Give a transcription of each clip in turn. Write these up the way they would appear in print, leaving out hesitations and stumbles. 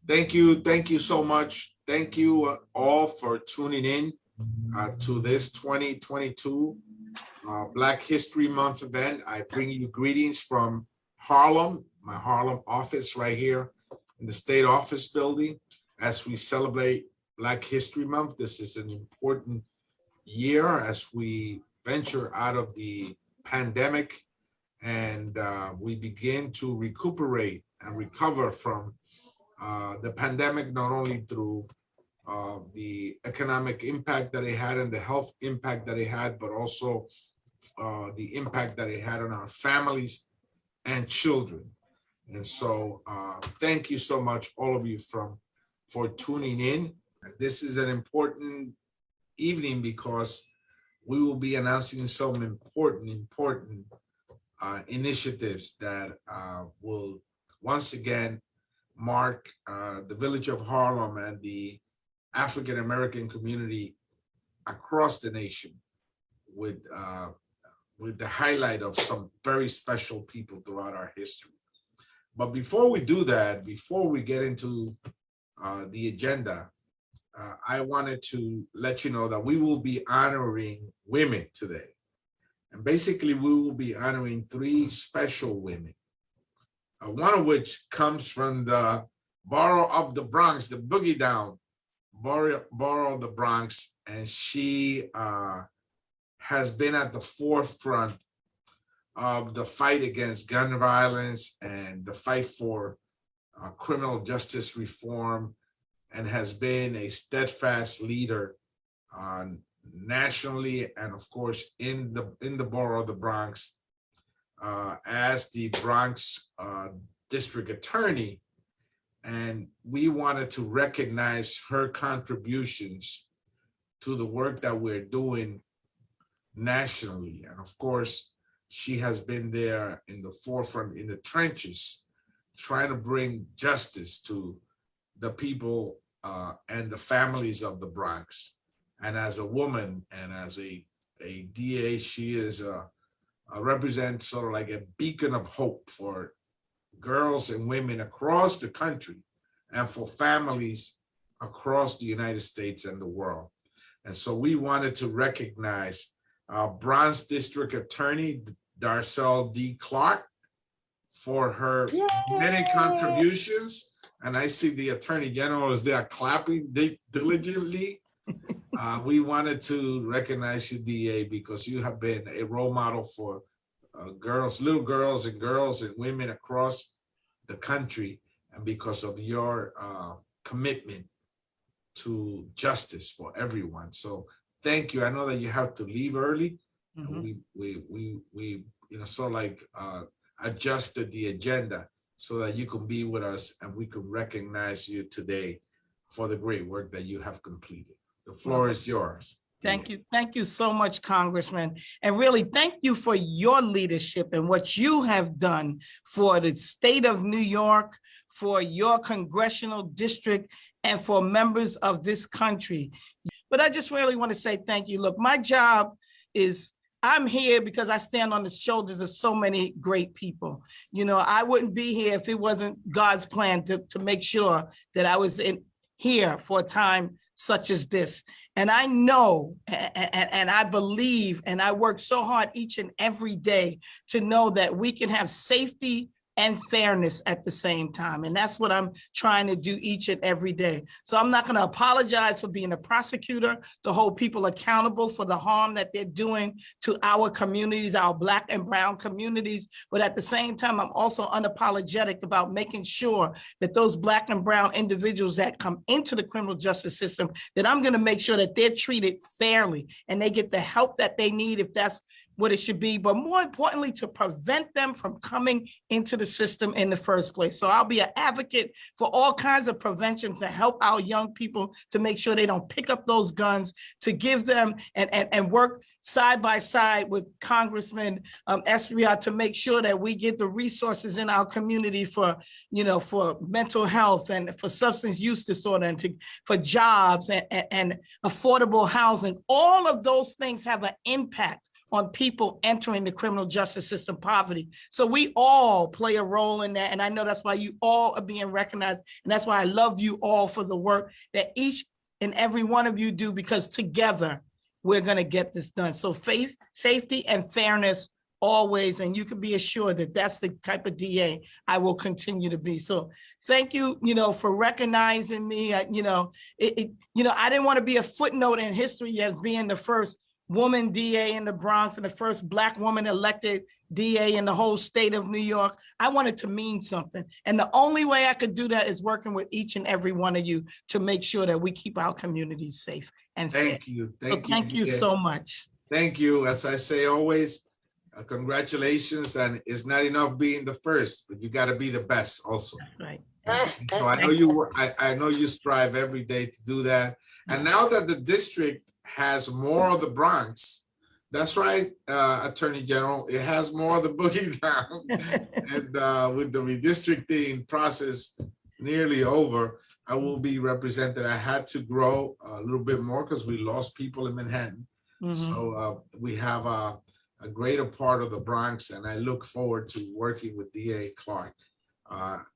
Thank you so much. Thank you all for tuning in to this 2022 Black History Month event. I bring you greetings from Harlem, my Harlem office right here in the State Office building. As we celebrate Black History Month, this is an important year as we venture out of the pandemic and we begin to recuperate and recover from the pandemic, not only through the economic impact that it had and the health impact that it had, but also the impact that it had on our families and children. And so thank you so much, all of you, for tuning in. This is an important evening because we will be announcing some important initiatives that will once again mark the village of Harlem and the African-American community across the nation with the highlight of some very special people throughout our history. But before we do that, before we get into the agenda, I wanted to let you know that we will be honoring women today. And basically, we will be honoring 3 special women, one of which comes from the borough of the Bronx, the boogie down borough of the Bronx, and she has been at the forefront of the fight against gun violence and the fight for criminal justice reform, and has been a steadfast leader nationally and of course in the borough of the Bronx as the Bronx district attorney. And we wanted to recognize her contributions to the work that we're doing nationally. And of course, she has been there in the forefront, in the trenches, trying to bring justice to the people and the families of the Bronx. And as a woman and as a DA, she is represents sort of like a beacon of hope for girls and women across the country and for families across the United States and the world. And so we wanted to recognize Bronx District Attorney Darcel D. Clark for her many contributions. And I see the Attorney General is there clapping diligently. We wanted to recognize you, DA, because you have been a role model for little girls and women across the country, and because of your commitment to justice for everyone. So thank you. I know that you have to leave early. Mm-hmm. We sort of like adjusted the agenda so that you can be with us and we can recognize you today for the great work that you have completed. The floor is yours. Thank you. Thank you so much, Congressman. And really, thank you for your leadership and what you have done for the state of New York, for your congressional district, and for members of this country. But I just really want to say thank you. Look, my job is, I'm here because I stand on the shoulders of so many great people. You know, I wouldn't be here if it wasn't God's plan to make sure that I was here for a time such as this. And I know, and I believe, and I work so hard each and every day to know that we can have safety and fairness at the same time. And that's what I'm trying to do each and every day. So I'm not going to apologize for being a prosecutor, to hold people accountable for the harm that they're doing to our communities, our Black and brown communities. But at the same time, I'm also unapologetic about making sure that those Black and brown individuals that come into the criminal justice system, that I'm going to make sure that they're treated fairly and they get the help that they need if that's what it should be, but more importantly, to prevent them from coming into the system in the first place. So I'll be an advocate for all kinds of prevention to help our young people to make sure they don't pick up those guns, to give them and work side by side with Congressman Espaillat to make sure that we get the resources in our community for, for mental health and for substance use disorder and for jobs and affordable housing. All of those things have an impact on people entering the criminal justice system poverty. So we all play a role in that. And I know that's why you all are being recognized. And that's why I love you all for the work that each and every one of you do, because together we're going to get this done. So faith, safety, and fairness always, and you can be assured that that's the type of DA I will continue to be. So thank you, for recognizing me. I didn't want to be a footnote in history as being the first woman DA in the Bronx and the first Black woman elected DA in the whole state of New York. I wanted to mean something. And the only way I could do that is working with each and every one of you to make sure that we keep our communities safe and fair. Thank you. Thank you so much. Thank you. As I say always, congratulations. And it's not enough being the first, but you got to be the best also. Right. So I know you strive every day to do that. And now that the district has more of the Bronx, that's right, Attorney General, it has more of the boogie down. And with the redistricting process nearly over, I will be represented. I had to grow a little bit more because we lost people in Manhattan. Mm-hmm. So we have a greater part of the Bronx, and I look forward to working with DA Clark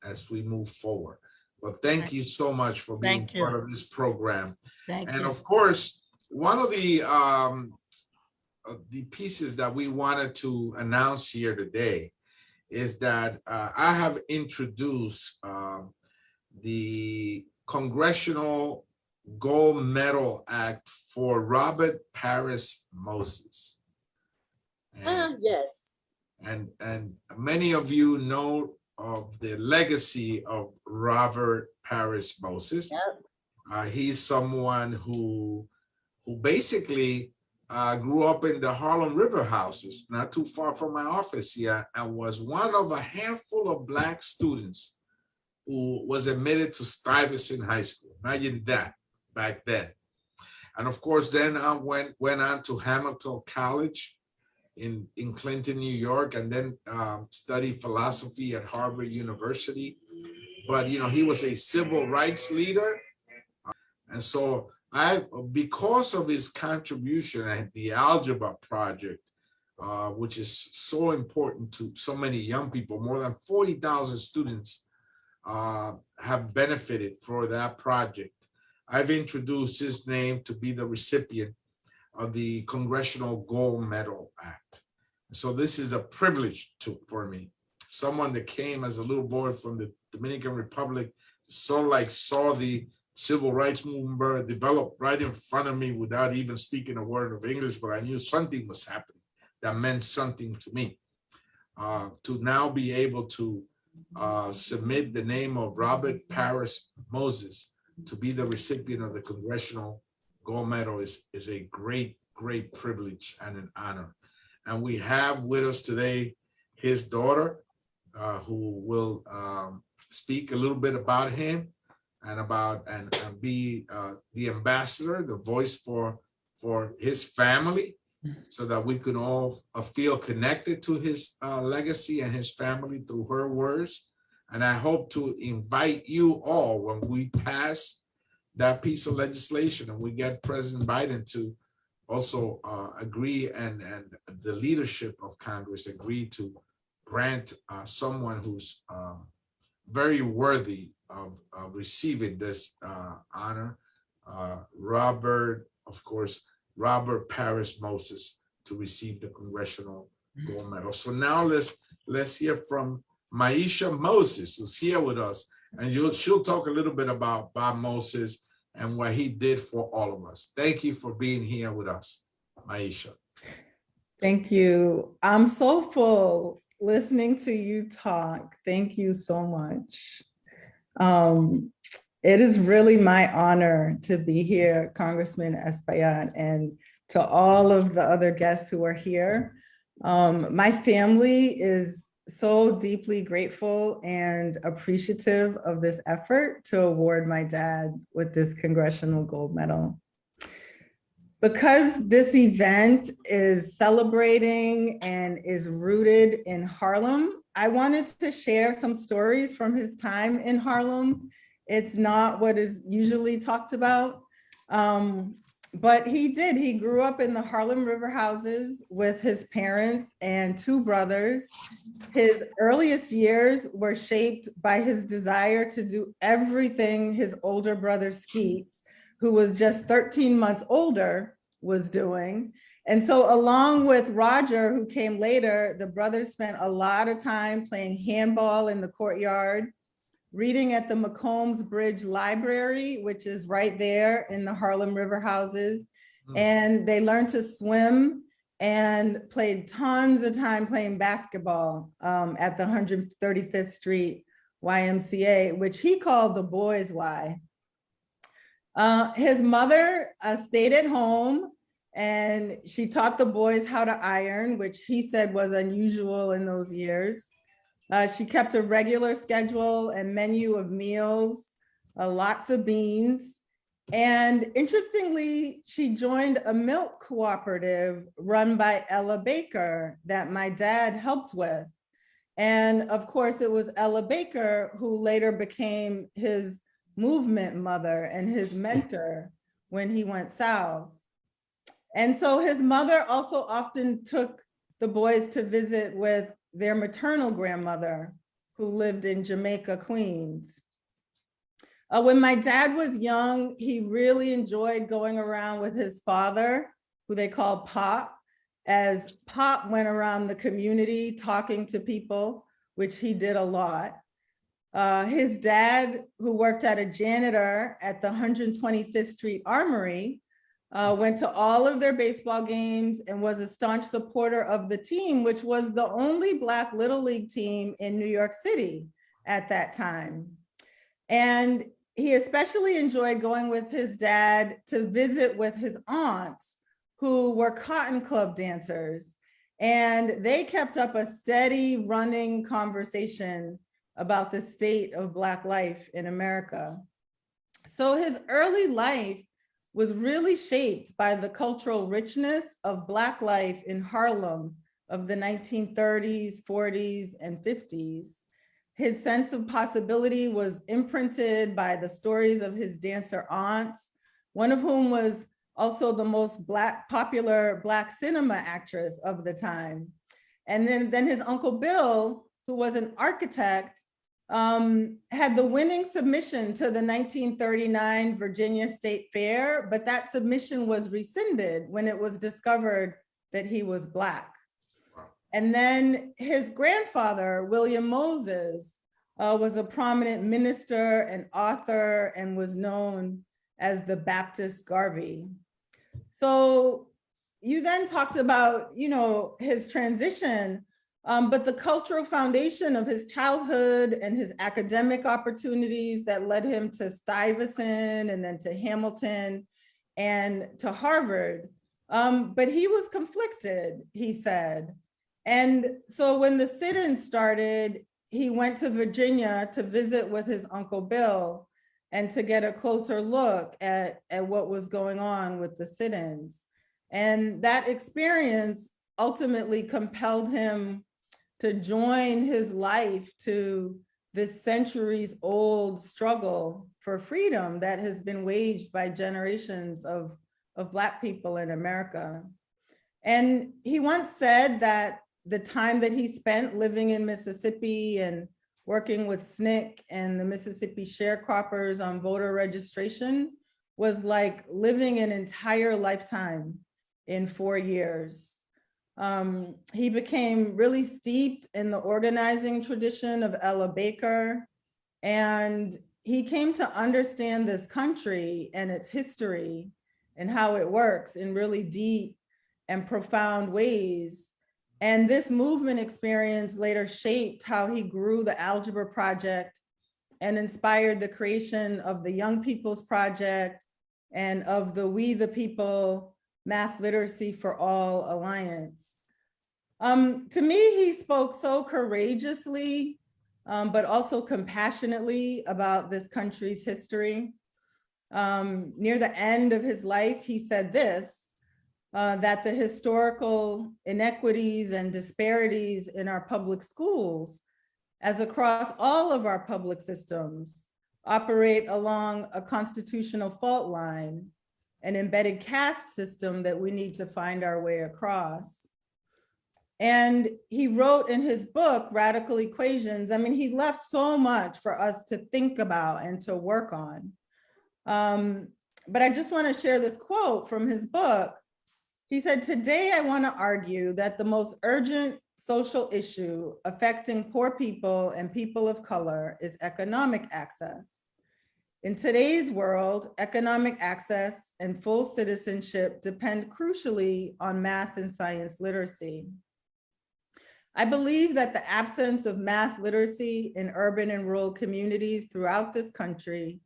as we move forward. But thank you so much for being part of this program. Thank you. And of course, one of the pieces that we wanted to announce here today is that I have introduced the Congressional Gold Medal Act for Robert Parris Moses. Yes. And many of you know of the legacy of Robert Parris Moses. Yep. He's someone who basically grew up in the Harlem River houses, not too far from my office here, and was one of a handful of Black students who was admitted to Stuyvesant High School. Imagine that back then. And of course, then I went on to Hamilton College in Clinton, New York, and then studied philosophy at Harvard University. But, he was a civil rights leader. And so because of his contribution at the Algebra Project, which is so important to so many young people, more than 40,000 students have benefited for that project. I've introduced his name to be the recipient of the Congressional Gold Medal Act. So this is a privilege for me. Someone that came as a little boy from the Dominican Republic, saw the civil rights movement develop right in front of me without even speaking a word of English, but I knew something was happening that meant something to me. To now be able to submit the name of Robert Parris Moses to be the recipient of the Congressional Gold Medal is a great, great privilege and an honor. And we have with us today his daughter, who will speak a little bit about him and be the ambassador, the voice for his family, so that we can all feel connected to his legacy and his family through her words. And I hope to invite you all, when we pass that piece of legislation and we get President Biden to also agree, and the leadership of Congress agree to grant someone who's very worthy of receiving this honor, Robert Parris Moses, to receive the Congressional Gold Medal. So now let's hear from Maisha Moses, who's here with us, and she'll talk a little bit about Bob Moses and what he did for all of us. Thank you for being here with us, Maisha. Thank you. I'm so full listening to you talk. Thank you so much. It is really my honor to be here, Congressman Espaillat, and to all of the other guests who are here. My family is so deeply grateful and appreciative of this effort to award my dad with this Congressional Gold Medal. Because this event is celebrating and is rooted in Harlem, I wanted to share some stories from his time in Harlem. It's not what is usually talked about. But he did. He grew up in the Harlem River houses with his parents and two brothers. His earliest years were shaped by his desire to do everything his older brother Skeets, who was just 13 months older, was doing. And so along with Roger, who came later, the brothers spent a lot of time playing handball in the courtyard, reading at the McCombs Bridge Library, which is right there in the Harlem River houses. And they learned to swim and played tons of time playing basketball at the 135th Street YMCA, which he called the Boys Y. His mother stayed at home and she taught the boys how to iron, which he said was unusual in those years. She kept a regular schedule and menu of meals, lots of beans. And interestingly, she joined a milk cooperative run by Ella Baker that my dad helped with. And of course, it was Ella Baker who later became his movement mother and his mentor when he went south. And so his mother also often took the boys to visit with their maternal grandmother who lived in Jamaica, Queens. When my dad was young, he really enjoyed going around with his father, who they called Pop, as Pop went around the community talking to people, which he did a lot. His dad, who worked at a janitor at the 125th Street Armory, went to all of their baseball games and was a staunch supporter of the team, which was the only Black Little League team in New York City at that time. And he especially enjoyed going with his dad to visit with his aunts, who were Cotton Club dancers. And they kept up a steady running conversation about the state of Black life in America. So his early life was really shaped by the cultural richness of Black life in Harlem of the 1930s, 40s, and 50s. His sense of possibility was imprinted by the stories of his dancer aunts, one of whom was also the most popular Black cinema actress of the time. And then his Uncle Bill, who was an architect, had the winning submission to the 1939 Virginia State Fair, but that submission was rescinded when it was discovered that he was Black. And then his grandfather, William Moses, was a prominent minister and author and was known as the Baptist Garvey. So you then talked about, his transition, but the cultural foundation of his childhood and his academic opportunities that led him to Stuyvesant and then to Hamilton and to Harvard. But he was conflicted, he said. And so when the sit-in started, he went to Virginia to visit with his Uncle Bill and to get a closer look at what was going on with the sit-ins. And that experience ultimately compelled him to join his life to this centuries-old struggle for freedom that has been waged by generations of Black people in America. And he once said that the time that he spent living in Mississippi and working with SNCC and the Mississippi sharecroppers on voter registration was like living an entire lifetime in 4 years. He became really steeped in the organizing tradition of Ella Baker, and he came to understand this country and its history and how it works in really deep and profound ways. And this movement experience later shaped how he grew the Algebra Project and inspired the creation of the Young People's Project and of the We the People Math Literacy for All Alliance. To me, he spoke so courageously, but also compassionately about this country's history. Near the end of his life, he said this, that the historical inequities and disparities in our public schools, as across all of our public systems, operate along a constitutional fault line, an embedded caste system that we need to find our way across. And he wrote in his book, Radical Equations, I mean, he left so much for us to think about and to work on. But I just want to share this quote from his book. He said, "Today I want to argue that the most urgent social issue affecting poor people and people of color is economic access. In today's world, economic access and full citizenship depend crucially on math and science literacy. I believe that the absence of math literacy in urban and rural communities throughout this country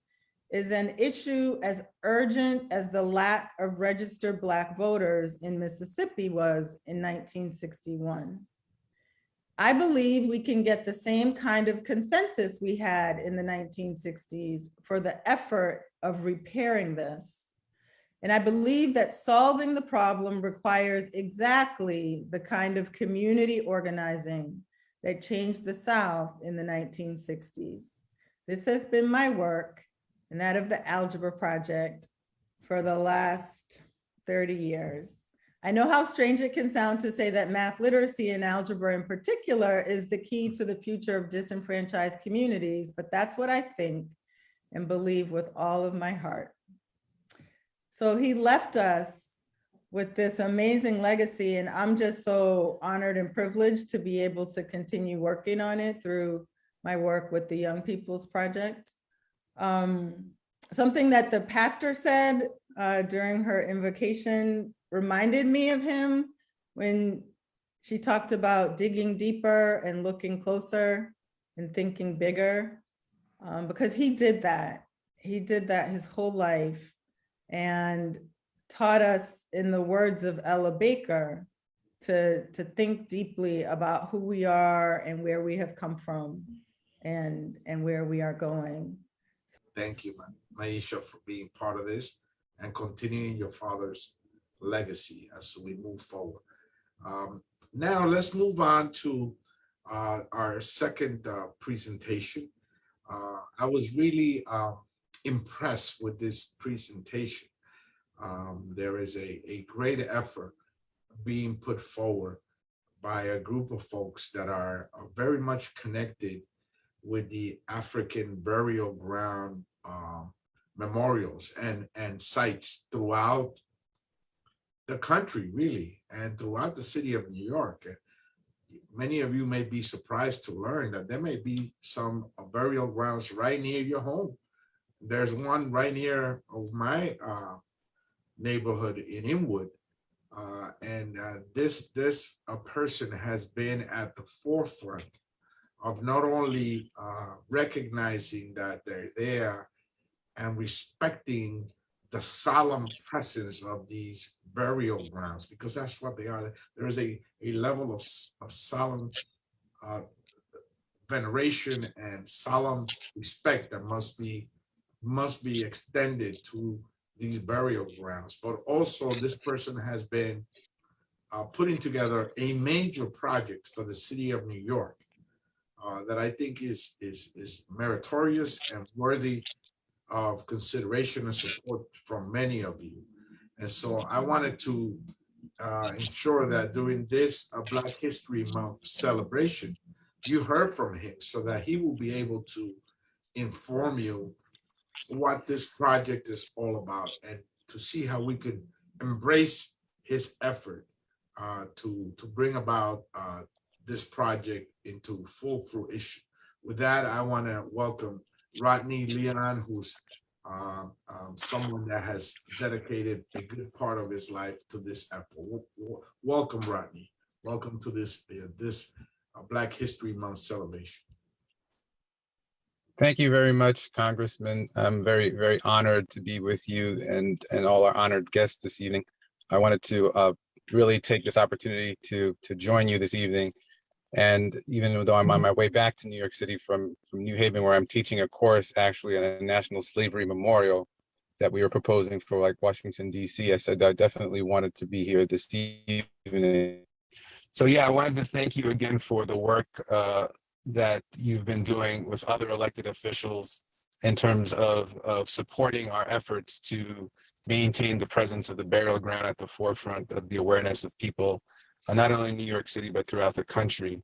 is an issue as urgent as the lack of registered Black voters in Mississippi was in 1961. I believe we can get the same kind of consensus we had in the 1960s for the effort of repairing this. And I believe that solving the problem requires exactly the kind of community organizing that changed the South in the 1960s. This has been my work and that of the Algebra Project for the last 30 years. I know how strange it can sound to say that math literacy and algebra in particular is the key to the future of disenfranchised communities, but that's what I think and believe with all of my heart. So he left us with this amazing legacy, and I'm just so honored and privileged to be able to continue working on it through my work with the Young People's Project. Something that the pastor said during her invocation reminded me of him when she talked about digging deeper and looking closer and thinking bigger, because he did that. He did that his whole life and taught us, in the words of Ella Baker, to think deeply about who we are and where we have come from and where we are going. Thank you, Maisha, for being part of this and continuing your father's legacy as we move forward. Now let's move on to our second presentation. I was really impressed with this presentation. There is a great effort being put forward by a group of folks that are very much connected with the African burial ground memorials and sites throughout the country, really, and throughout the city of New York. Many of you may be surprised to learn that there may be some burial grounds right near your home. There's one right near my neighborhood in Inwood, and this person has been at the forefront of not only recognizing that they're there and respecting the solemn presence of these burial grounds, because that's what they are. There is a level of solemn veneration and solemn respect that must be extended to these burial grounds. But also, this person has been putting together a major project for the city of New York that I think is meritorious and worthy of consideration and support from many of you. And so I wanted to ensure that during this Black History Month celebration, you heard from him so that he will be able to inform you what this project is all about and to see how we could embrace his effort to bring about this project into full fruition. With that, I want to welcome Rodney Leonard, who's someone that has dedicated a good part of his life to this effort. Welcome, Rodney. Welcome to this Black History Month celebration. Thank you very much, Congressman. I'm very, very honored to be with you and all our honored guests this evening. I wanted to really take this opportunity to join you this evening. And even though I'm on my way back to New York City from New Haven, where I'm teaching a course actually on a National Slavery Memorial that we were proposing for like Washington, D.C., I said I definitely wanted to be here this evening. So yeah, I wanted to thank you again for the work that you've been doing with other elected officials in terms of supporting our efforts to maintain the presence of the burial ground at the forefront of the awareness of people, not only in New York City, but throughout the country.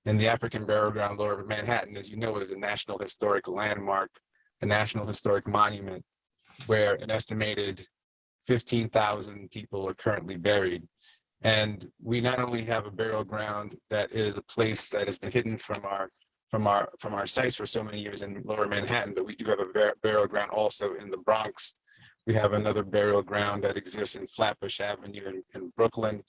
And the African Burial Ground Lower Manhattan, as you know, is a National Historic Landmark, a National Historic Monument, where an estimated 15,000 people are currently buried. And we not only have a burial ground that is a place that has been hidden from our sites for so many years in Lower Manhattan, but we do have a burial ground also in the Bronx. We have another burial ground that exists in Flatbush Avenue in Brooklyn,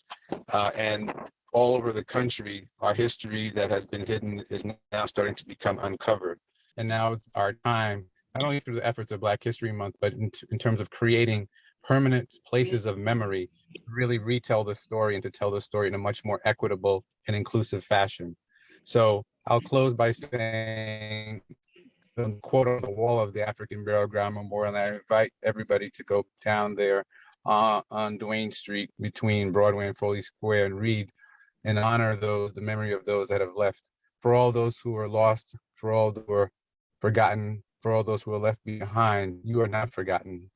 and all over the country. Our history that has been hidden is now starting to become uncovered. And now it's our time, not only through the efforts of Black History Month, but in terms of creating permanent places of memory, to really retell the story and to tell the story in a much more equitable and inclusive fashion. So I'll close by saying the quote on the wall of the African Burial Ground Memorial, and I invite everybody to go down there on Duane Street between Broadway and Foley Square and read and honor the memory of those that have left. For all those who are lost, for all who are forgotten, for all those who are left behind, you are not forgotten.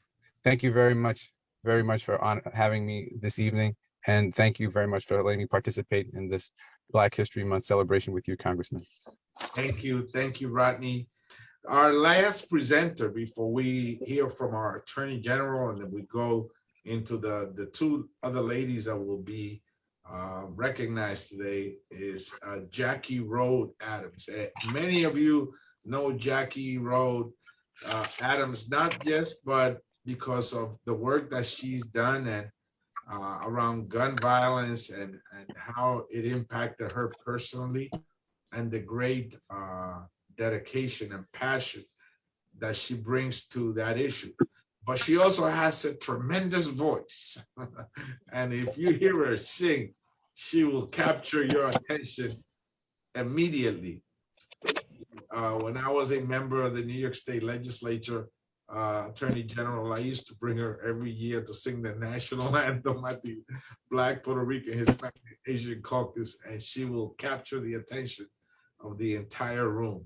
Thank you very much for having me this evening. And thank you very much for letting me participate in this Black History Month celebration with you, Congressman. Thank you, Rodney. Our last presenter before we hear from our Attorney General, and then we go into the two other ladies that will be recognized today, is Jackie Rode Adams. Many of you know Jackie Rode Adams, not just but because of the work that she's done and around gun violence and how it impacted her personally, and the great dedication and passion that she brings to that issue. But she also has a tremendous voice. And if you hear her sing, she will capture your attention immediately. When I was a member of the New York State Legislature, Attorney General, I used to bring her every year to sing the national anthem at the Black, Puerto Rican, Hispanic, Asian caucus, and she will capture the attention of the entire room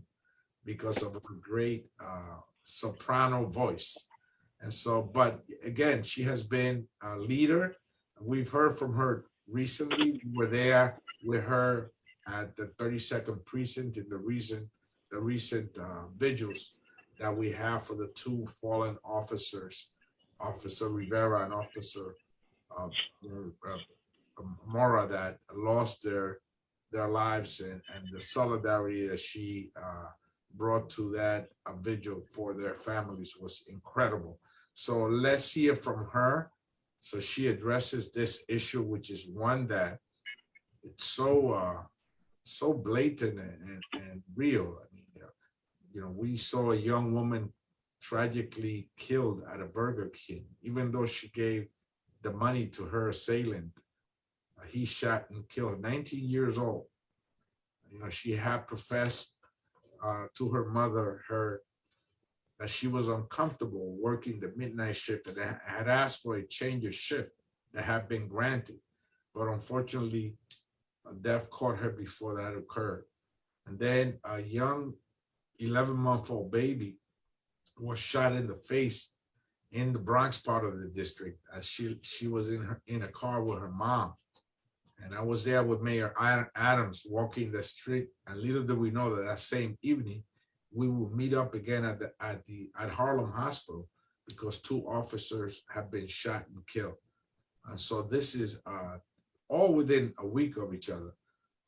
because of her great soprano voice. And so, but again, she has been a leader. We've heard from her recently. We were there with her at the 32nd precinct in the recent vigils that we have for the two fallen officers, Officer Rivera and Officer Mora, that lost their lives, and the solidarity that she brought to that vigil for their families was incredible. So let's hear from her. So she addresses this issue, which is one that it's so blatant and real. I mean, we saw a young woman tragically killed at a Burger King, even though she gave the money to her assailant. He shot and killed her, 19 years old. She had professed to her mother that she was uncomfortable working the midnight shift and had asked for a change of shift that had been granted. But unfortunately, death caught her before that occurred. And then a young 11-month-old baby was shot in the face in the Bronx part of the district as she was in a car with her mom. And I was there with Mayor Adams walking the street, and little did we know that same evening we will meet up again at Harlem Hospital because two officers have been shot and killed. And so this is all within a week of each other.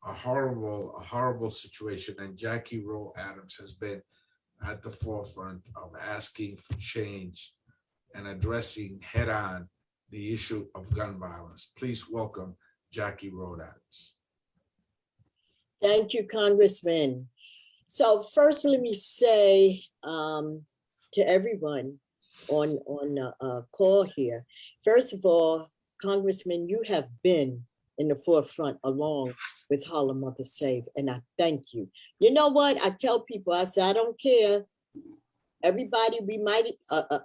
A horrible situation. And Jackie Rode Adams has been at the forefront of asking for change and addressing head-on the issue of gun violence. Please welcome Jackie Rode Adams. Thank you, Congressman. So first, let me say to everyone on call here, first of all, Congressman, you have been in the forefront along with Harlem Mother Save, and I thank you. You know what? I tell people, I say, I don't care. Everybody, we might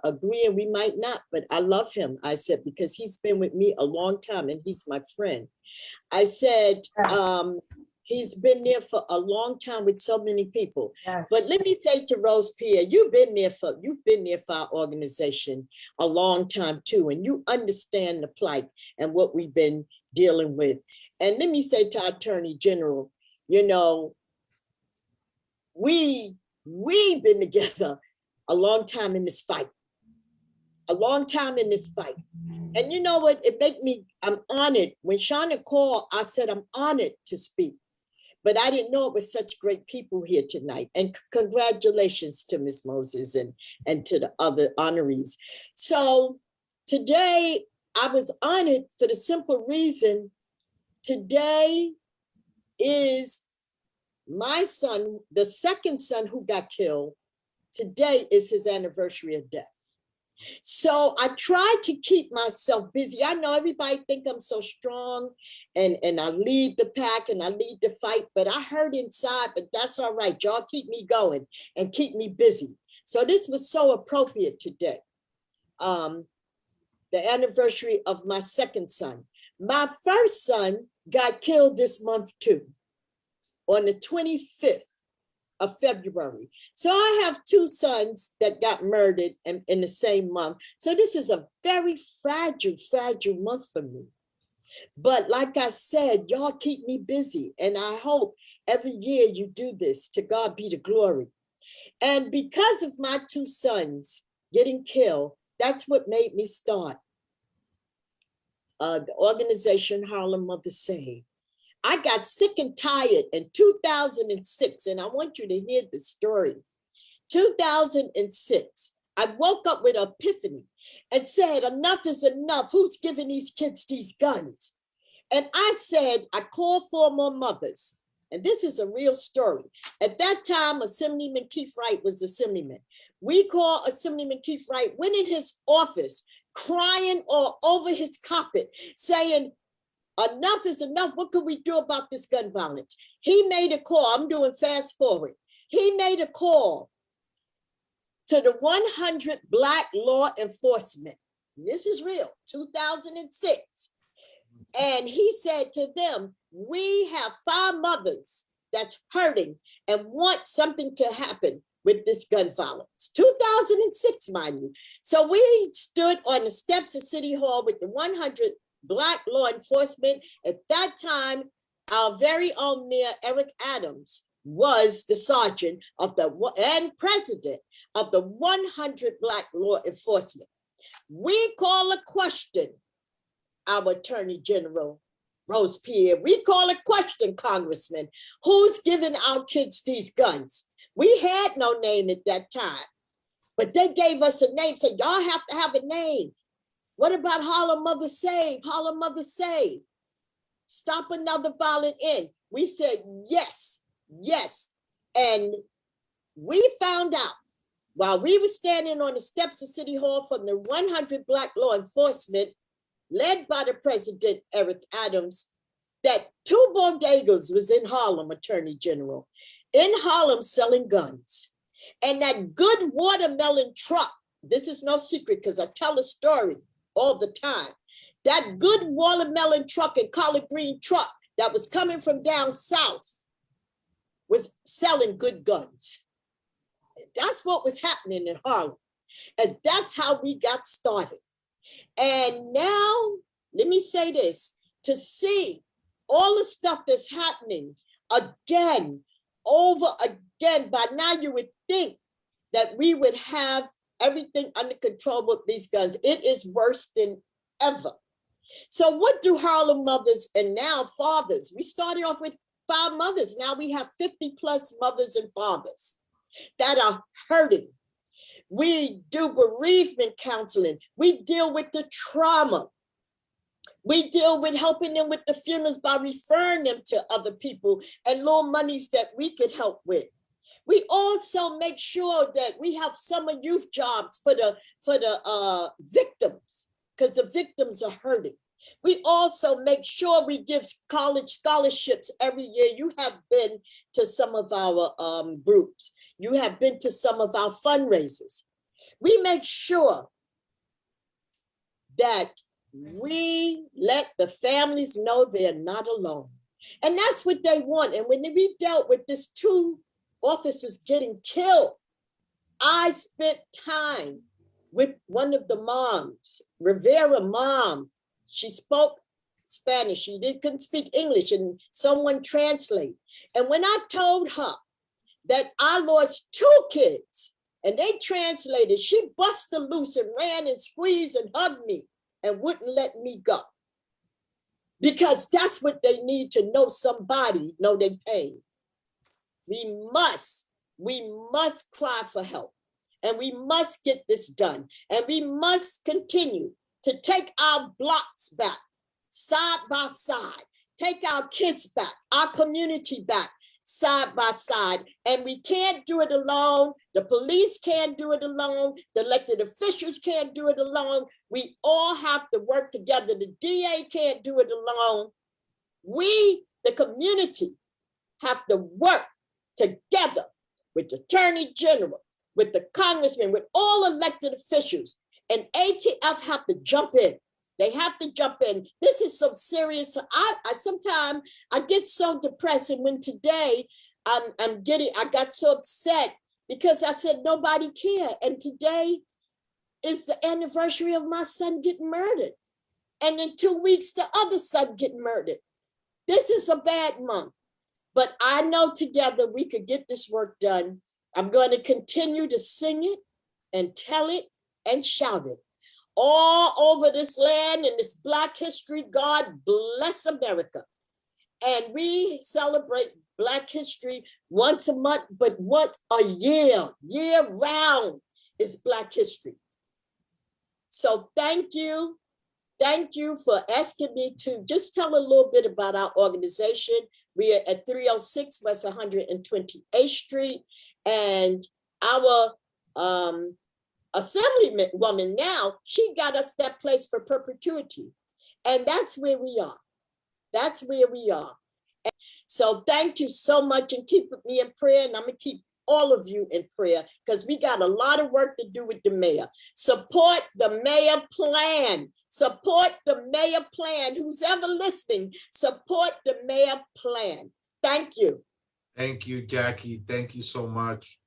agree and we might not, but I love him. I said, because he's been with me a long time and he's my friend. I said, He's been there for a long time with so many people. Yes. But let me say to Rose Pierre, you've been there for our organization a long time too, and you understand the plight and what we've been dealing with. And let me say to our Attorney General, you know, we've been together a long time in this fight. A long time in this fight. And you know what? I'm honored. When Shauna called, I said, I'm honored to speak. But I didn't know it was such great people here tonight. And congratulations to Ms. Moses and to the other honorees. So today I was honored for the simple reason, today is my son, the second son who got killed. Today is his anniversary of death. So I try to keep myself busy. I know everybody think I'm so strong and I lead the pack and I lead the fight, but I hurt inside, but that's all right. Y'all keep me going and keep me busy. So this was so appropriate today. The anniversary of my second son. My first son got killed this month too, on the 25th of February. So I have two sons that got murdered in the same month. So this is a very fragile month for me. But like I said, y'all keep me busy. And I hope every year you do this. To God be the glory. And because of my two sons getting killed, that's what made me start the organization Harlem Mothers Save. I got sick and tired in 2006, and I want you to hear the story. 2006, I woke up with an epiphany and said, enough is enough. Who's giving these kids these guns? And I said, I called for more mothers. And this is a real story. At that time, Assemblyman Keith Wright was Assemblyman. We called Assemblyman Keith Wright, went in his office, crying all over his carpet, saying, enough is enough. What could we do about this gun violence? He made a call. I'm doing fast forward. He made a call to the 100 Black law enforcement. This is real, 2006. And he said to them, we have 5 mothers that's hurting and want something to happen with this gun violence. 2006, mind you. So we stood on the steps of City Hall with the 100 Black law enforcement. At that time, our very own Mayor Eric Adams was the sergeant of and president of the 100 Black law enforcement. We call a question, our Attorney General, Rose Pierre. We call a question, Congressman, who's giving our kids these guns? We had no name at that time, but they gave us a name, said, y'all have to have a name. What about Harlem Mothers Save? Harlem Mothers Save. Stop another violent end. We said, yes, yes. And we found out while we were standing on the steps of City Hall from the 100 Black law enforcement, led by the President, Eric Adams, that 2 bodegas was in Harlem, Attorney General, in Harlem selling guns. And that good watermelon truck, this is no secret because I tell a story all the time. That good watermelon truck and collard green truck that was coming from down south was selling good guns. That's what was happening in Harlem. And that's how we got started. And now, let me say this, to see all the stuff that's happening again, over again, by now you would think that we would have everything under control with these guns. It is worse than ever. So what do Harlem mothers and now fathers? We started off with 5 mothers. Now we have 50 plus mothers and fathers that are hurting. We do bereavement counseling. We deal with the trauma. We deal with helping them with the funerals by referring them to other people and little monies that we could help with. We also make sure that we have summer youth jobs for the victims, because the victims are hurting. We also make sure we give college scholarships every year. You have been to some of our groups. You have been to some of our fundraisers. We make sure that we let the families know they're not alone. And that's what they want. And when we dealt with this 2 officers getting killed, I spent time with one of the moms, Rivera mom. She spoke Spanish. She couldn't speak English, and someone translate. And when I told her that I lost 2 kids and they translated, she busted loose and ran and squeezed and hugged me and wouldn't let me go. Because that's what they need to know, somebody know their pain. We must cry for help, and we must get this done. And we must continue to take our blocks back, side by side, take our kids back, our community back, side by side. And we can't do it alone. The police can't do it alone. The elected officials can't do it alone. We all have to work together. The DA can't do it alone. We, the community, have to work together with the Attorney General, with the congressman, with all elected officials. And ATF have to jump in. They have to jump in. This is some serious. I sometimes I get so depressed, and when today I got so upset because I said nobody cared. And today is the anniversary of my son getting murdered, and in 2 weeks the other son getting murdered. This is a bad month, but I know together we could get this work done. I'm going to continue to sing it and tell it and shout it all over this land and this Black history. God bless America. And we celebrate Black history once a month, but what a year round is Black history. So thank you. Thank you for asking me to just tell a little bit about our organization. We are at 306 West 128th Street, and our assemblywoman now, she got us that place for perpetuity. And that's where we are. That's where we are. And so thank you so much, and keep me in prayer. And I'm gonna keep all of you in prayer because we got a lot of work to do with the mayor. Support the mayor plan. Support the mayor plan. Who's ever listening, support the mayor plan. Thank you. Thank you, Jackie. Thank you so much.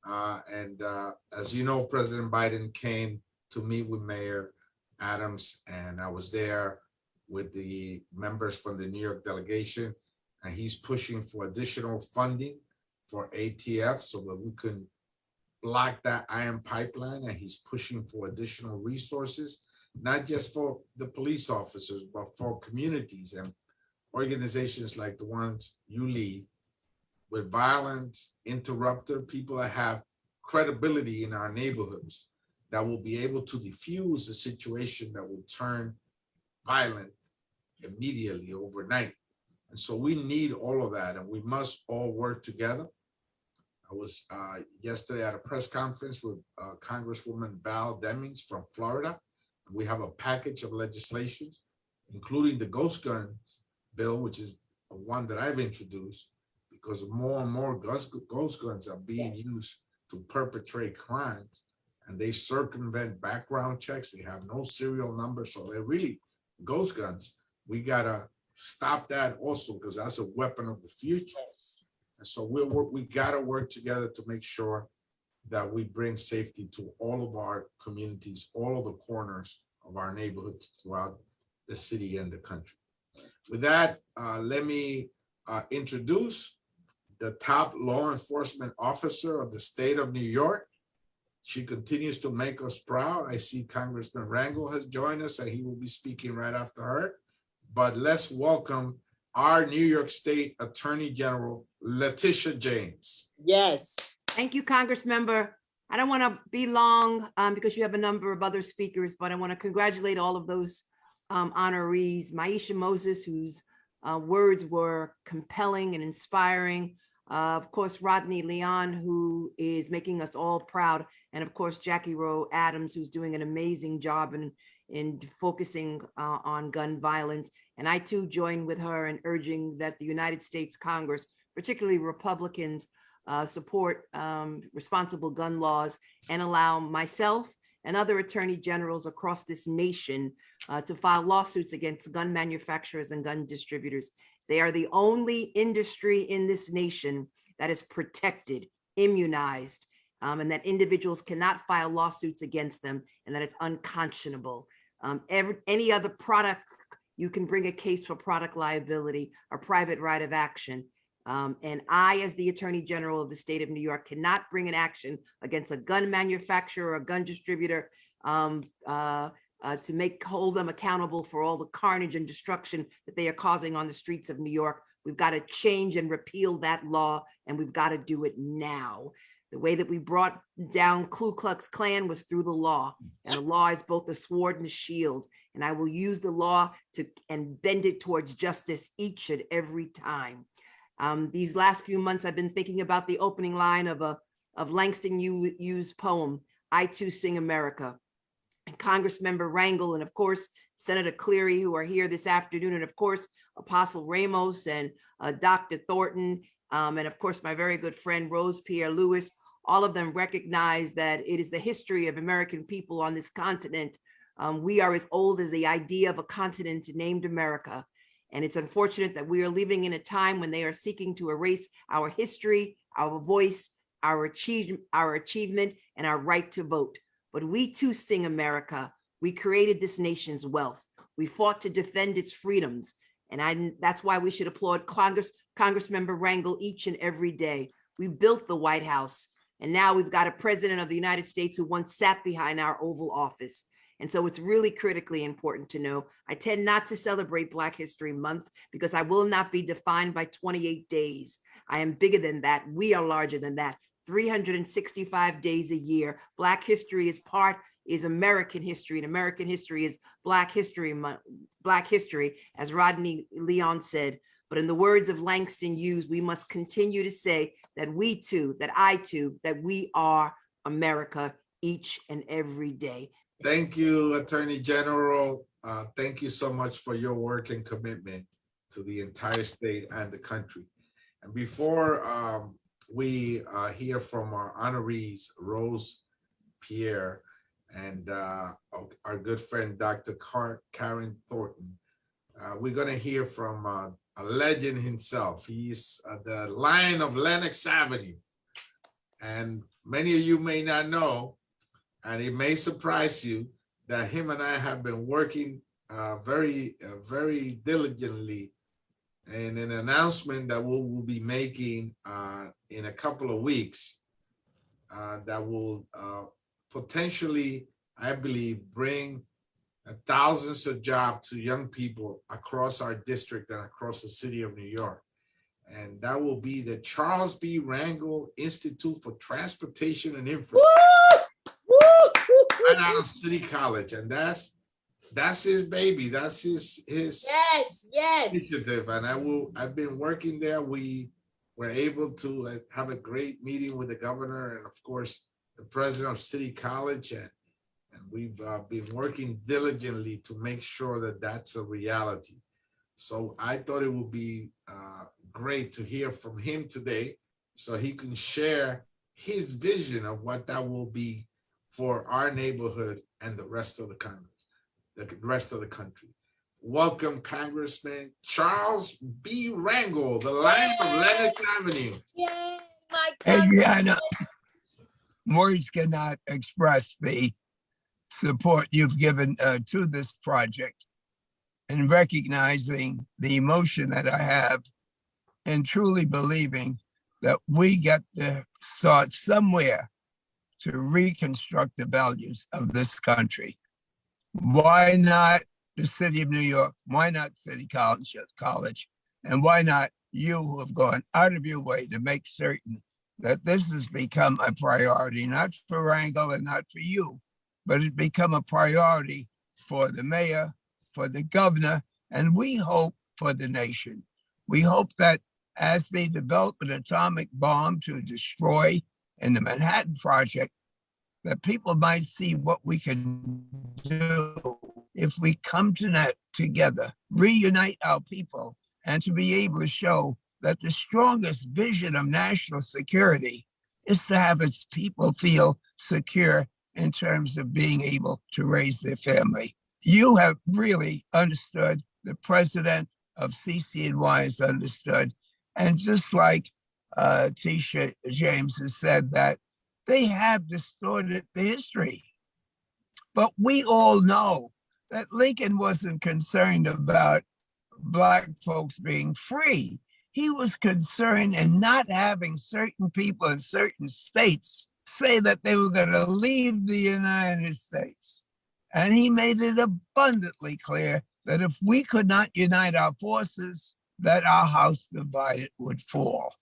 As you know, President Biden came to meet with Mayor Adams, and I was there with the members from the New York delegation, and he's pushing for additional funding for ATF so that we can block that iron pipeline. And he's pushing for additional resources, not just for the police officers, but for communities and organizations like the ones you lead, with violence interrupter, people that have credibility in our neighborhoods, that will be able to diffuse a situation that will turn violent immediately overnight. And so we need all of that, and we must all work together. I was yesterday at a press conference with Congresswoman Val Demings from Florida. We have a package of legislation, including the ghost gun bill, which is one that I've introduced, because more and more ghost guns are being used to perpetrate crimes, and they circumvent background checks. They have no serial number, so they're really ghost guns. We gotta stop that also, because that's a weapon of the future. And so we gotta work together to make sure that we bring safety to all of our communities, all of the corners of our neighborhoods throughout the city and the country. With that, let me introduce the top law enforcement officer of the state of New York. She continues to make us proud. I see Congressman Rangel has joined us, and he will be speaking right after her. But let's welcome our New York State Attorney General, Letitia James. Yes. Thank you, Congress Member. I don't want to be long because you have a number of other speakers, but I want to congratulate all of those honorees. Maisha Moses, whose words were compelling and inspiring. Of course, Rodney Leonard, who is making us all proud. And of course, Jackie Rowe Adams, who's doing an amazing job in focusing on gun violence. And I too join with her in urging that the United States Congress, particularly Republicans, support responsible gun laws and allow myself and other attorney generals across this nation to file lawsuits against gun manufacturers and gun distributors. They are the only industry in this nation that is protected, immunized, and that individuals cannot file lawsuits against them, and that it's unconscionable. Any other product, you can bring a case for product liability or private right of action. And I, as the Attorney General of the state of New York, cannot bring an action against a gun manufacturer or a gun distributor to hold them accountable for all the carnage and destruction that they are causing on the streets of New York. We've got to change and repeal that law, and we've got to do it now. The way that we brought down Ku Klux Klan was through the law, and the law is both a sword and a shield. And I will use the law and bend it towards justice each and every time. These last few months, I've been thinking about the opening line of Langston Hughes' poem, "I Too Sing America." And Congress Member Rangel, and of course, Senator Cleare, who are here this afternoon, and of course, Apostle Ramos and Dr. Thornton, and of course, my very good friend, Rose Pierre Lewis, all of them recognize that it is the history of American people on this continent. We are as old as the idea of a continent named America. And it's unfortunate that we are living in a time when they are seeking to erase our history, our voice, our achievement, and our right to vote. But we too sing America. We created this nation's wealth. We fought to defend its freedoms. And that's why we should applaud Congress Member Rangel each and every day. We built the White House, and now we've got a president of the United States who once sat behind our Oval Office. And so it's really critically important to know, I tend not to celebrate Black History Month because I will not be defined by 28 days. I am bigger than that. We are larger than that. 365 days a year. Black history is American history, and American history is Black History Month, Black history, as Rodney Leonard said. But in the words of Langston Hughes, we must continue to say that we too, that I too, that we are America each and every day. Thank you, Attorney General. Thank you so much for your work and commitment to the entire state and the country. And before we hear from our honorees, Rose Pierre and our good friend, Dr. Karen Thornton, we're going to hear from a legend himself. He's the Lion of Lenox Avenue. And many of you may not know, and it may surprise you, that him and I have been working very diligently in an announcement that we will be making in a couple of weeks that will potentially, I believe, bring thousands of jobs to young people across our district and across the city of New York. And that will be the Charles B. Rangel Institute for Transportation and Infrastructure. Right out of City College, and that's his baby. That's his Yes. initiative. And I've been working there. We were able to have a great meeting with the governor and of course the president of City College, and we've been working diligently to make sure that that's a reality. So I thought it would be great to hear from him today, so he can share his vision of what that will be for our neighborhood and the rest of the country. Welcome, Congressman Charles B. Rangel, the Lion of Lenox Avenue. Yay, my Adriana, words cannot express the support you've given to this project, and recognizing the emotion that I have and truly believing that we get to start somewhere to reconstruct the values of this country. Why not the city of New York? Why not City College? And why not you, who have gone out of your way to make certain that this has become a priority, not for Rangel and not for you, but it's become a priority for the mayor, for the governor, and we hope for the nation. We hope that as they develop an atomic bomb to destroy in the Manhattan Project, that people might see what we can do if we come together, reunite our people, and to be able to show that the strongest vision of national security is to have its people feel secure in terms of being able to raise their family. You have really understood the president of CCNY is understood. And just like Tisha James has said, that they have distorted the history. But we all know that Lincoln wasn't concerned about Black folks being free. He was concerned in not having certain people in certain states say that they were going to leave the United States. And he made it abundantly clear that if we could not unite our forces, that our house divided would fall.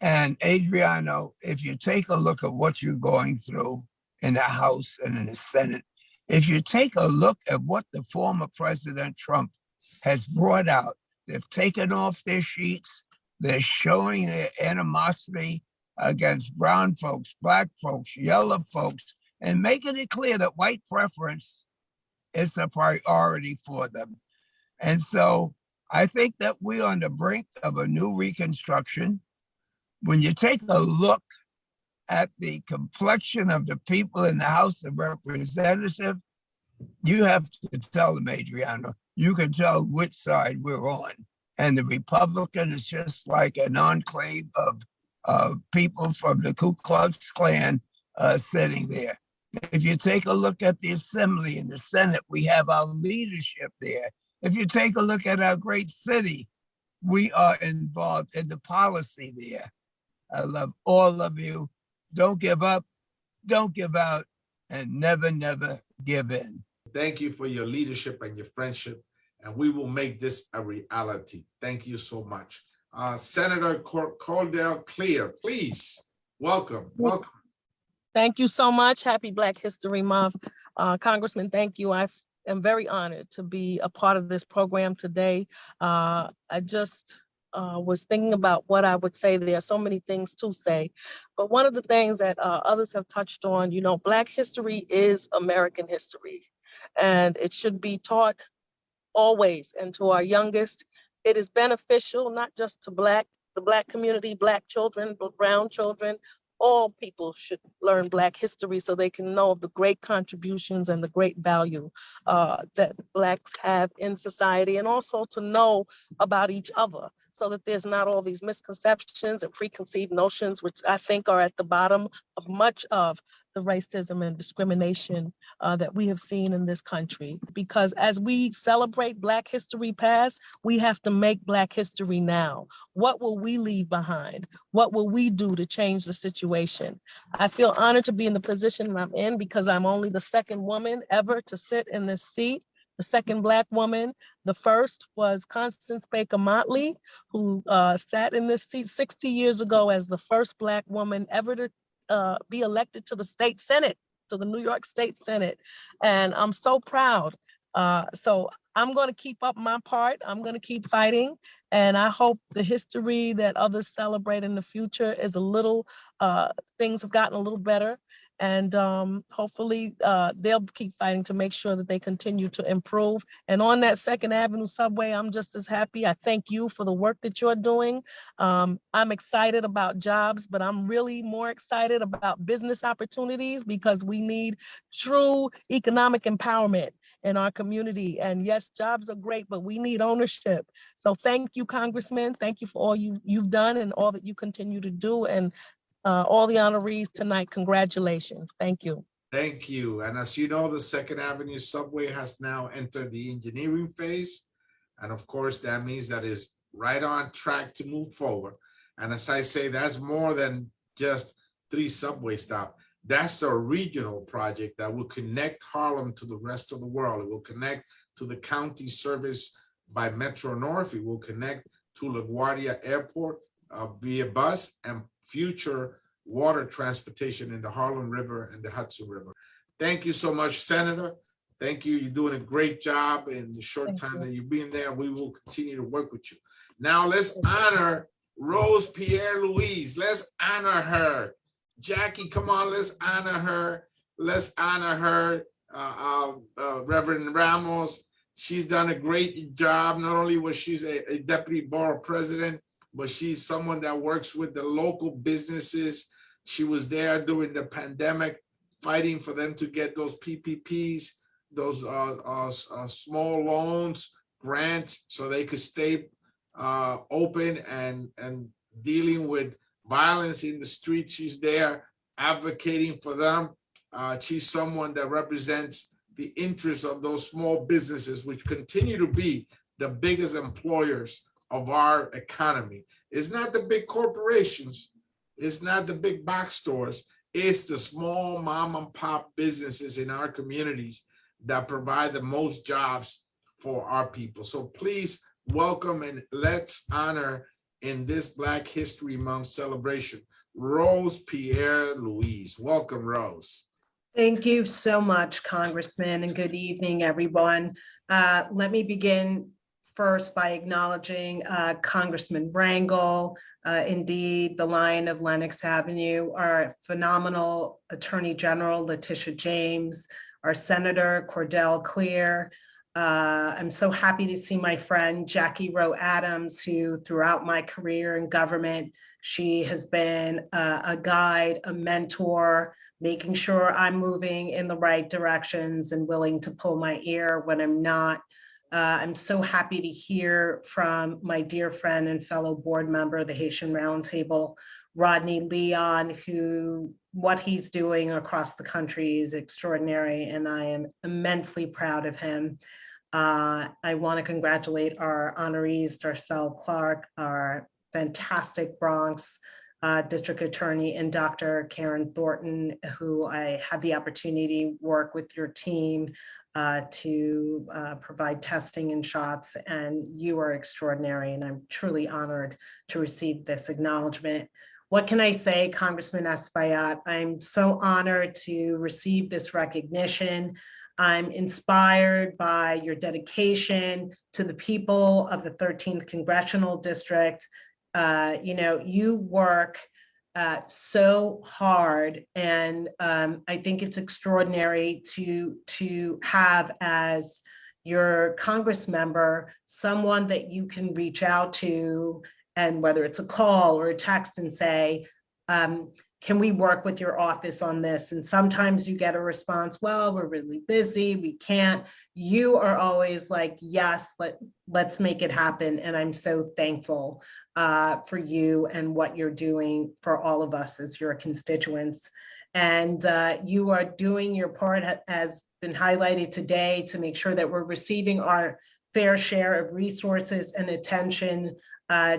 And Adriano, if you take a look at what you're going through in the House and in the Senate, if you take a look at what the former President Trump has brought out, they've taken off their sheets, they're showing their animosity against brown folks, Black folks, yellow folks, and making it clear that white preference is a priority for them. And so I think that we're on the brink of a new Reconstruction. When you take a look at the complexion of the people in the House of Representatives, you have to tell them, Adriano, you can tell which side we're on. And the Republican is just like an enclave of people from the Ku Klux Klan sitting there. If you take a look at the Assembly and the Senate, we have our leadership there. If you take a look at our great city, we are involved in the policy there. I love all of you. Don't give up, don't give out, and never, never give in. Thank you for your leadership and your friendship, and we will make this a reality. Thank you so much. Senator Cordell Cleare, please, welcome. Thank you so much. Happy Black History Month. Congressman, thank you. I am very honored to be a part of this program today. I just was thinking about what I would say. There are so many things to say, but one of the things that others have touched on, you know, Black history is American history, and it should be taught always. And to our youngest, it is beneficial not just to the Black community, Black children, brown children. All people should learn Black history so they can know of the great contributions and the great value that Blacks have in society, and also to know about each other so that there's not all these misconceptions and preconceived notions, which I think are at the bottom of much of the racism and discrimination that we have seen in this country. Because as we celebrate Black History Past, we have to make Black history now. What will we leave behind? What will we do to change the situation? I feel honored to be in the position that I'm in because I'm only the second woman ever to sit in this seat, the second Black woman. The first was Constance Baker Motley, who sat in this seat 60 years ago as the first Black woman ever to be elected to the state Senate, to the New York State Senate. And I'm so proud. So I'm going to keep up my part. I'm going to keep fighting. And I hope the history that others celebrate in the future is a little, things have gotten a little better. And hopefully they'll keep fighting to make sure that they continue to improve. And on that Second Avenue subway, I'm just as happy. I thank you for the work that you're doing. I'm excited about jobs, but I'm really more excited about business opportunities because we need true economic empowerment in our community. And yes, jobs are great, but we need ownership. So thank you, Congressman. Thank you for all you've done and all that you continue to do. And all the honorees tonight, congratulations. Thank you. Thank you. And as you know, the Second Avenue subway has now entered the engineering phase. And of course, that means that is right on track to move forward. And as I say, that's more than just 3 subway stops. That's a regional project that will connect Harlem to the rest of the world. It will connect to the county service by Metro North. It will connect to LaGuardia Airport via bus and future water transportation in the Harlem River and the Hudson River. Thank you so much, Senator. Thank you. You're doing a great job in the short time that you've been there. We will continue to work with you. Now let's honor Rose Pierre Louise. Let's honor her. Jackie, come on, let's honor her. Let's honor her, Reverend Ramos. She's done a great job. Not only was she a deputy borough president, but she's someone that works with the local businesses. She was there during the pandemic, fighting for them to get those PPPs, those small loans grants so they could stay open and dealing with violence in the streets. She's there advocating for them. She's someone that represents the interests of those small businesses, which continue to be the biggest employers of our economy. It's not the big corporations, it's not the big box stores, it's the small mom and pop businesses in our communities that provide the most jobs for our people. So please welcome and let's honor in this Black History Month celebration, Rose Pierre Louise. Welcome, Rose. Thank you so much, Congressman, and good evening, everyone. Let me begin first by acknowledging Congressman Rangel, indeed the Lion of Lenox Avenue, our phenomenal Attorney General, Letitia James, our Senator Cordell Cleare. I'm so happy to see my friend Jackie Rowe Adams, who throughout my career in government, she has been a guide, a mentor, making sure I'm moving in the right directions and willing to pull my ear when I'm not. I'm so happy to hear from my dear friend and fellow board member, the Haitian Roundtable, Rodney Leonard, who what he's doing across the country is extraordinary, and I am immensely proud of him. I want to congratulate our honorees, Darcel Clark, our fantastic Bronx District Attorney, and Dr. Karen Thornton, who I had the opportunity to work with your team to provide testing and shots, and you are extraordinary, and I'm truly honored to receive this acknowledgement. What can I say, Congressman Espaillat? I'm so honored to receive this recognition. I'm inspired by your dedication to the people of the 13th Congressional District. You work so hard, and I think it's extraordinary to have as your Congress member someone that you can reach out to, and whether it's a call or a text, and say, can we work with your office on this? And sometimes you get a response, well, we're really busy, we can't. You are always like, yes, let's make it happen. And I'm so thankful for you and what you're doing for all of us as your constituents. And you are doing your part, as been highlighted today, to make sure that we're receiving our fair share of resources and attention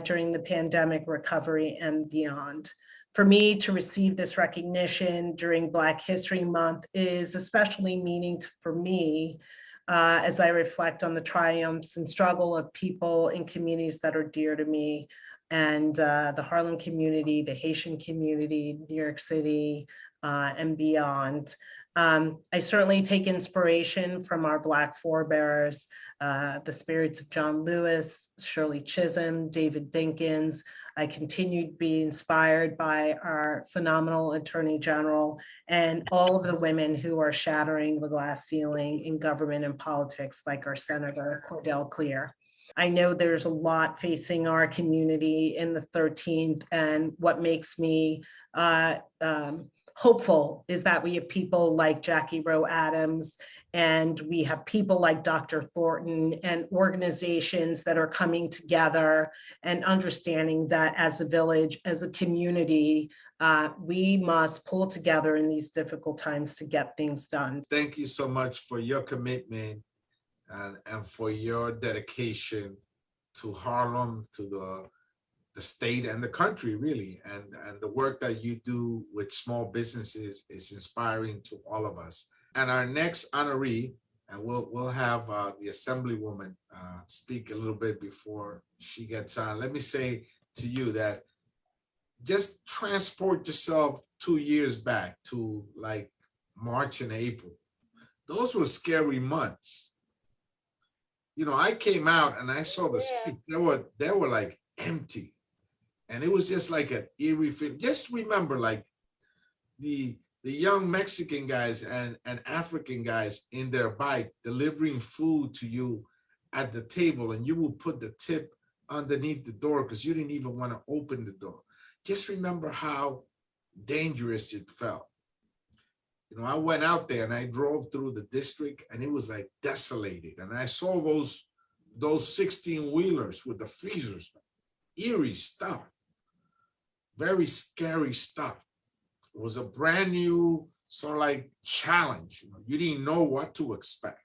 during the pandemic recovery and beyond. For me to receive this recognition during Black History Month is especially meaningful for me as I reflect on the triumphs and struggle of people in communities that are dear to me, and the Harlem community, the Haitian community, New York City, and beyond. I certainly take inspiration from our Black forebears, the spirits of John Lewis, Shirley Chisholm, David Dinkins. I continue to be inspired by our phenomenal Attorney General and all of the women who are shattering the glass ceiling in government and politics, like our Senator Cordell Cleare. I know there's a lot facing our community in the 13th, and what makes me hopeful is that we have people like Jackie Rowe Adams, and we have people like Dr. Thornton, and organizations that are coming together and understanding that as a village, as a community, we must pull together in these difficult times to get things done. Thank you so much for your commitment and for your dedication to Harlem, to the state and the country, really. And the work that you do with small businesses is inspiring to all of us. And our next honoree, and we'll have the Assemblywoman speak a little bit before she gets on. Let me say to you that just transport yourself 2 years back to like March and April. Those were scary months. You know, I came out and I saw the streets, they were like empty. And it was just like an eerie feeling. Just remember, like the young Mexican guys and African guys in their bike delivering food to you at the table, and you will put the tip underneath the door because you didn't even want to open the door. Just remember how dangerous it felt. You know, I went out there and I drove through the district, and it was like desolated. And I saw those those 16 wheelers with the freezers, eerie stuff, very scary stuff. It was a brand new sort of like challenge. You didn't know what to expect.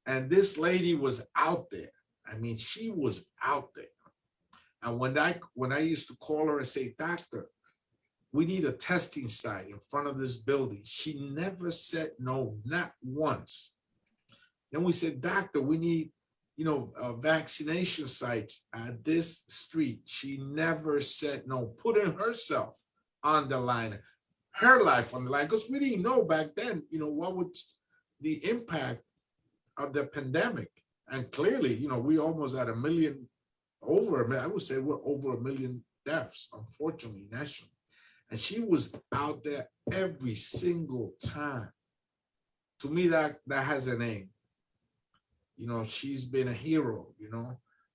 And this lady was out there. I mean, she was out there. And when I used to call her and say, doctor, we need a testing site in front of this building, she never said no, not once. Then we said, doctor, we need, vaccination sites at this street. She never said no, putting herself on the line, her life on the line, because we didn't know back then, what would the impact of the pandemic. And clearly, we almost had I would say we're over 1 million deaths, unfortunately, nationally. And she was out there every single time. To me, that has a name. She's been a hero,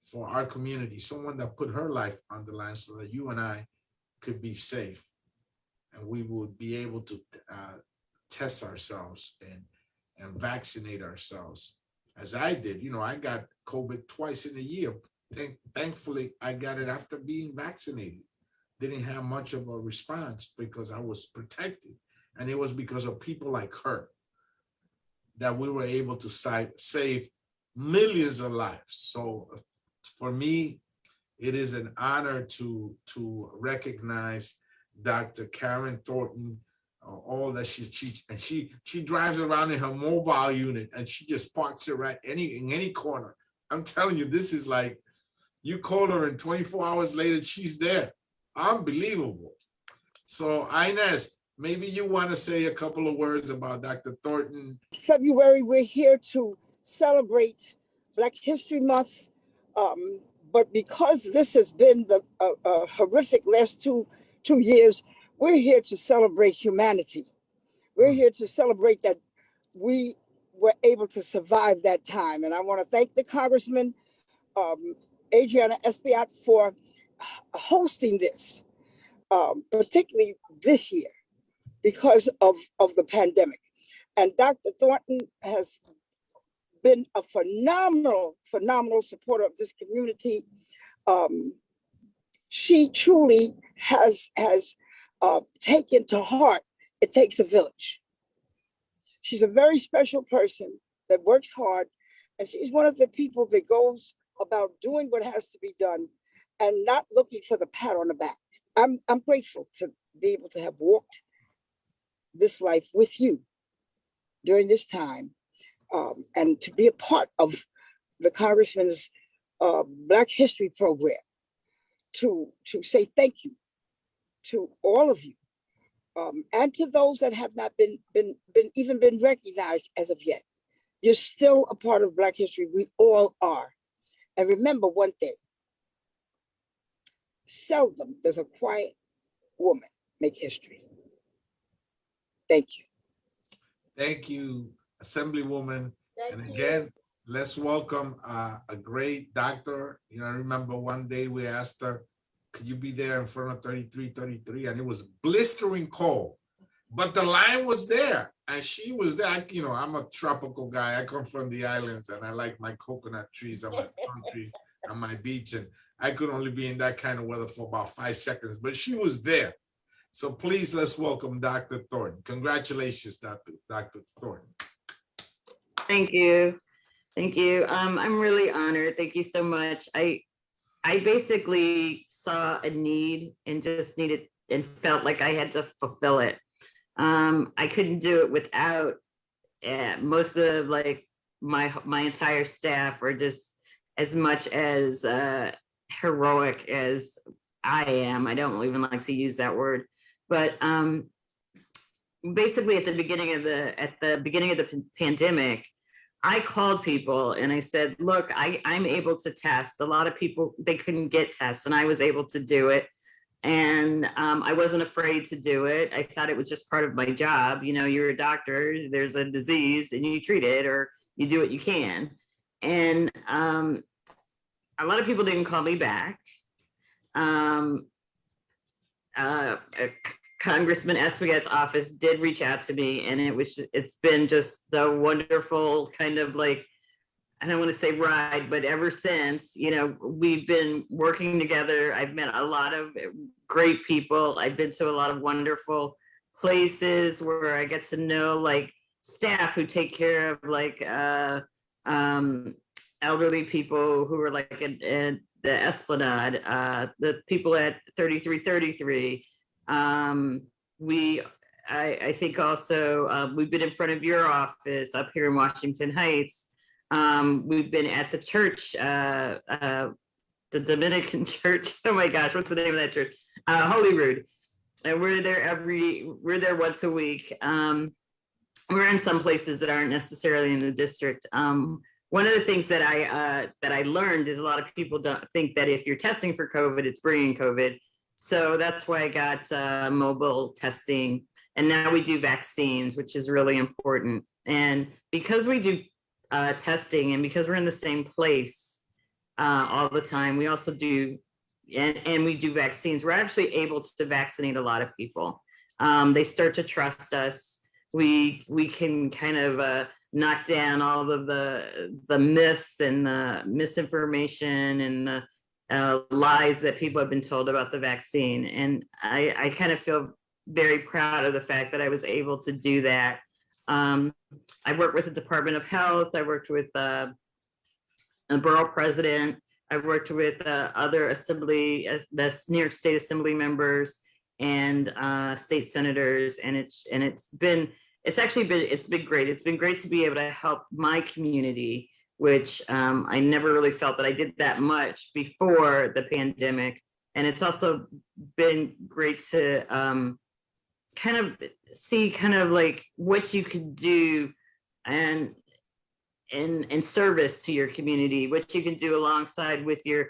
for our community, someone that put her life on the line so that you and I could be safe. And we would be able to test ourselves and vaccinate ourselves. As I did, I got COVID twice in a year. Thankfully, I got it after being vaccinated. Didn't have much of a response because I was protected. And it was because of people like her that we were able to save millions of lives. So for me, it is an honor to recognize Dr. Karen Thornton, all that she drives around in her mobile unit and she just parks it right in any corner. I'm telling you, this is like, you call her and 24 hours later, she's there. Unbelievable. So Inez, maybe you want to say a couple of words about Dr. Thornton. February, we're here to celebrate Black History Month. But because this has been the horrific last two years, we're here to celebrate humanity. We're here to celebrate that we were able to survive that time. And I want to thank the Congressman, Adriano Espaillat, for hosting this, particularly this year because of the pandemic. And Dr. Thornton has been a phenomenal supporter of this community. She truly has taken to heart, it takes a village. She's a very special person that works hard, and she's one of the people that goes about doing what has to be done and not looking for the pat on the back. I'm grateful to be able to have walked this life with you during this time, and to be a part of the Congressman's Black History program, to say thank you to all of you, and to those that have not been recognized as of yet. You're still a part of Black history. We all are. And remember one thing: seldom does a quiet woman make history. Thank you. Thank you, Assemblywoman. Thank And you. again, let's welcome a great doctor. I remember one day we asked her, could you be there in front of 3333? And it was blistering cold, but the line was there and she was there. I'm a tropical guy. I come from the islands and I like my coconut trees and my palm trees and my beach. And I could only be in that kind of weather for about 5 seconds, but she was there. So please, let's welcome Dr. Thornton. Congratulations, Dr. Thornton. Thank you. Thank you. I'm really honored. Thank you so much. I basically saw a need and just needed and felt like I had to fulfill it. I couldn't do it without most of like my entire staff are just as much as heroic as I am. I don't even like to use that word, but basically at the beginning of the pandemic, I called people and I said, look, I'm able to test. A lot of people, they couldn't get tests and I was able to do it. And I wasn't afraid to do it. I thought it was just part of my job. You're a doctor, there's a disease and you treat it or you do what you can. And a lot of people didn't call me back. Congressman Espaillat's office did reach out to me and it's been just a wonderful kind of like I don't want to say ride, but ever since, you know, we've been working together. I've met a lot of great people. I've been to a lot of wonderful places where I get to know like staff who take care of like elderly people who are like in the Esplanade, the people at 3333. I think also we've been in front of your office up here in Washington Heights. We've been at the church, the Dominican church. Oh my gosh, what's the name of that church? Holyrood. And we're there once a week. We're in some places that aren't necessarily in the district. One of the things that I learned is a lot of people don't think that if you're testing for COVID, it's bringing COVID. So that's why I got mobile testing. And now we do vaccines, which is really important. And because we do testing and because we're in the same place all the time, we also do, and we do vaccines, we're actually able to vaccinate a lot of people. They start to trust us. We can kind of knock down all of the myths and the misinformation and the lies that people have been told about the vaccine. And I kind of feel very proud of the fact that I was able to do that. I worked with the Department of Health. I worked with a borough president. I worked with other assembly, the New York State Assembly members and state senators. And it's been great. It's been great to be able to help my community, which I never really felt that I did that much before the pandemic. And it's also been great to kind of see kind of like what you could do and in service to your community, what you can do alongside with your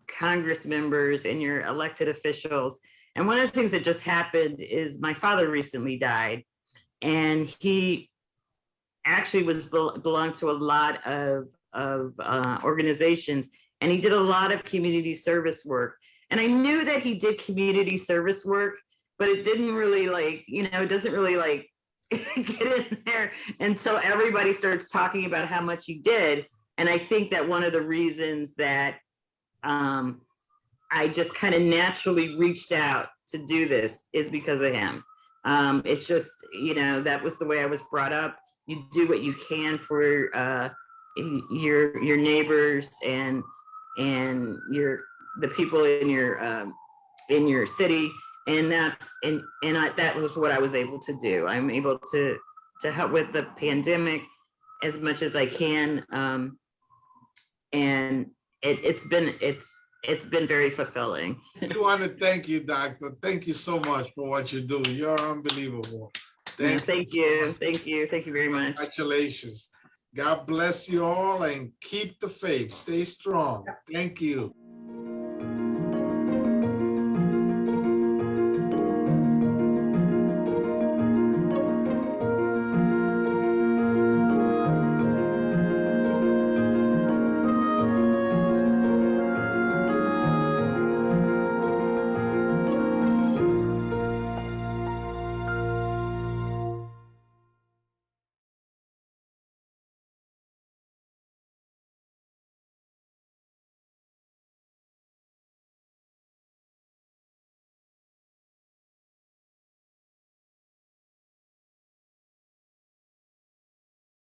Congress members and your elected officials. And one of the things that just happened is my father recently died, and he actually belonged to a lot of organizations, and he did a lot of community service work. And I knew that he did community service work, but it didn't really it doesn't really get in there until everybody starts talking about how much he did. And I think that one of the reasons that I just kind of naturally reached out to do this is because of him. It's just, that was the way I was brought up. You do what you can for your neighbors and the people in your city. And that was what I was able to do. I'm able to help with the pandemic as much as I can. And it's been very fulfilling. We want to thank you, Doctor. Thank you so much for what you do. You're unbelievable. Thank you very much. Congratulations. God bless you all and keep the faith. Stay strong. Thank you.